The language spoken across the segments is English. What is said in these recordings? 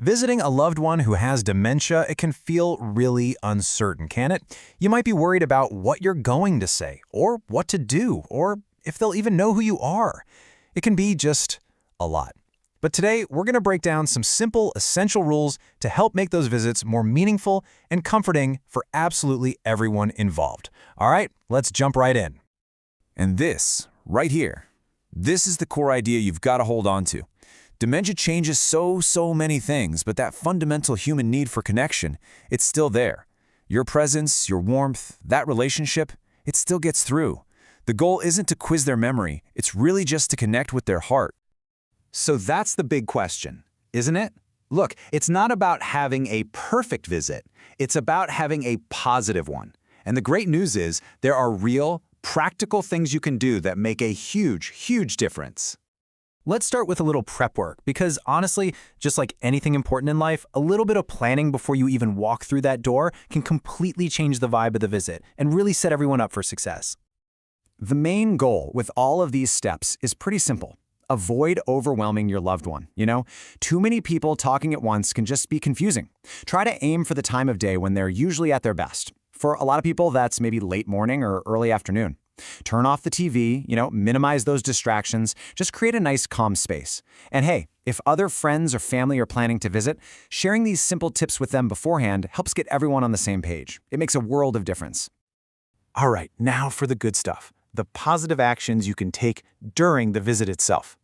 Visiting a loved one who has dementia, it can feel really uncertain, can it? You might be worried about what you're going to say, or what to do, or if they'll even know who you are. It can be just a lot. But today, we're going to break down some simple, essential rules to help make those visits more meaningful and comforting for absolutely everyone involved. All right, let's jump right in. And this, right here, this is the core idea you've got to hold on to. Dementia changes so many things, but that fundamental human need for connection, it's still there. Your presence, your warmth, that relationship, it still gets through. The goal isn't to quiz their memory, it's really just to connect with their heart. So that's the big question, isn't it? Look, it's not about having a perfect visit, it's about having a positive one. And the great news is there are real, practical things you can do that make a huge difference. Let's start with a little prep work, because honestly, just like anything important in life, a little bit of planning before you even walk through that door can completely change the vibe of the visit and really set everyone up for success. The main goal with all of these steps is pretty simple. Avoid overwhelming your loved one. Too many people talking at once can just be confusing. Try to aim for the time of day when they're usually at their best. For a lot of people, that's maybe late morning or early afternoon. Turn off the TV, minimize those distractions, just create a nice calm space. And hey, if other friends or family are planning to visit, sharing these simple tips with them beforehand helps get everyone on the same page. It makes a world of difference. All right, now for the good stuff, the positive actions you can take during the visit itself.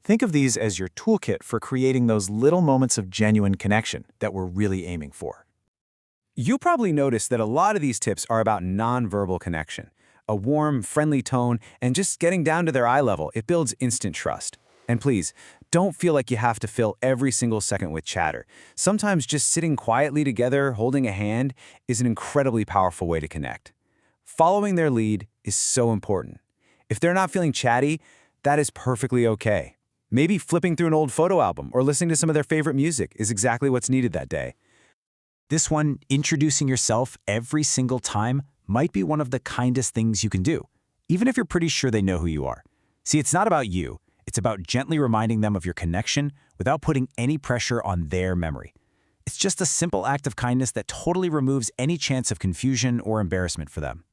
Think of these as your toolkit for creating those little moments of genuine connection that we're really aiming for. You'll probably notice that a lot of these tips are about nonverbal connection. A warm, friendly tone, and just getting down to their eye level, it builds instant trust. And please, don't feel like you have to fill every single second with chatter. Sometimes just sitting quietly together, holding a hand, is an incredibly powerful way to connect. Following their lead is so important. If they're not feeling chatty, that is perfectly okay. Maybe flipping through an old photo album or listening to some of their favorite music is exactly what's needed that day. This one, introducing yourself every single time, might be one of the kindest things you can do, even if you're pretty sure they know who you are. See, it's not about you. It's about gently reminding them of your connection without putting any pressure on their memory. It's just a simple act of kindness that totally removes any chance of confusion or embarrassment for them.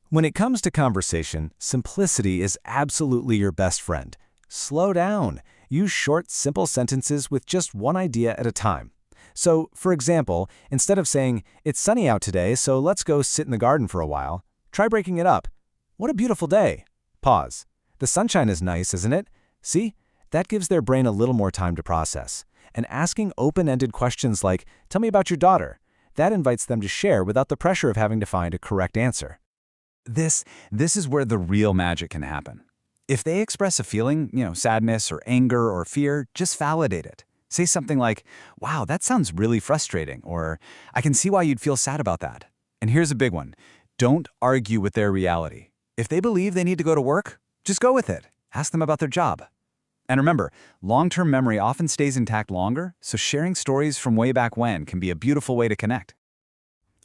When it comes to conversation, simplicity is absolutely your best friend. Slow down. Use short, simple sentences with just one idea at a time. So, for example, instead of saying, "It's sunny out today, so let's go sit in the garden for a while," try breaking it up. "What a beautiful day." Pause. "The sunshine is nice, isn't it?" See? That gives their brain a little more time to process. And asking open-ended questions like, "Tell me about your daughter," that invites them to share without the pressure of having to find a correct answer. This is where the real magic can happen. If they express a feeling, sadness or anger or fear, just validate it. Say something like, "Wow, that sounds really frustrating," or "I can see why you'd feel sad about that." And here's a big one. Don't argue with their reality. If they believe they need to go to work, just go with it. Ask them about their job. And remember, long-term memory often stays intact longer, so sharing stories from way back when can be a beautiful way to connect.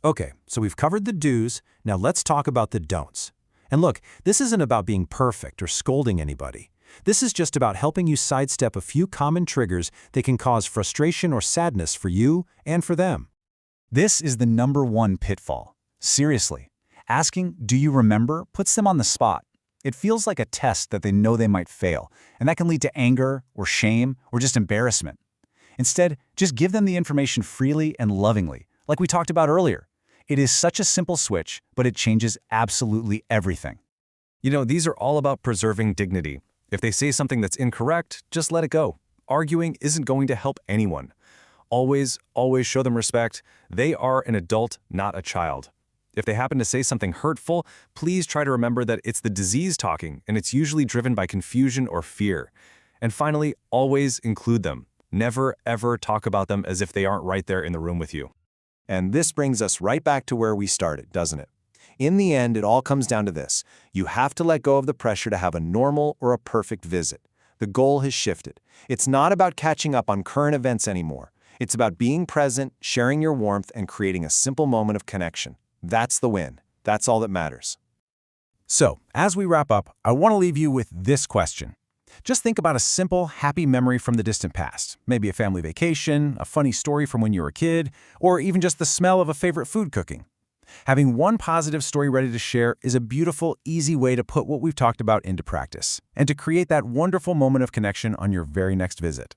Okay, so we've covered the do's, now let's talk about the don'ts. And look, this isn't about being perfect or scolding anybody. This is just about helping you sidestep a few common triggers that can cause frustration or sadness for you and for them. This is the #1 pitfall. Seriously, asking, "Do you remember?" puts them on the spot. It feels like a test that they know they might fail, and that can lead to anger or shame or just embarrassment. Instead, just give them the information freely and lovingly, like we talked about earlier. It is such a simple switch, but it changes absolutely everything. These are all about preserving dignity. If they say something that's incorrect, just let it go. Arguing isn't going to help anyone. Always show them respect. They are an adult, not a child. If they happen to say something hurtful, please try to remember that it's the disease talking, and it's usually driven by confusion or fear. And finally, always include them. Never, ever talk about them as if they aren't right there in the room with you. And this brings us right back to where we started, doesn't it? In the end, it all comes down to this. You have to let go of the pressure to have a normal or a perfect visit. The goal has shifted. It's not about catching up on current events anymore. It's about being present, sharing your warmth, and creating a simple moment of connection. That's the win. That's all that matters. So, as we wrap up, I want to leave you with this question. Just think about a simple, happy memory from the distant past. Maybe a family vacation, a funny story from when you were a kid, or even just the smell of a favorite food cooking. Having one positive story ready to share is a beautiful, easy way to put what we've talked about into practice and to create that wonderful moment of connection on your very next visit.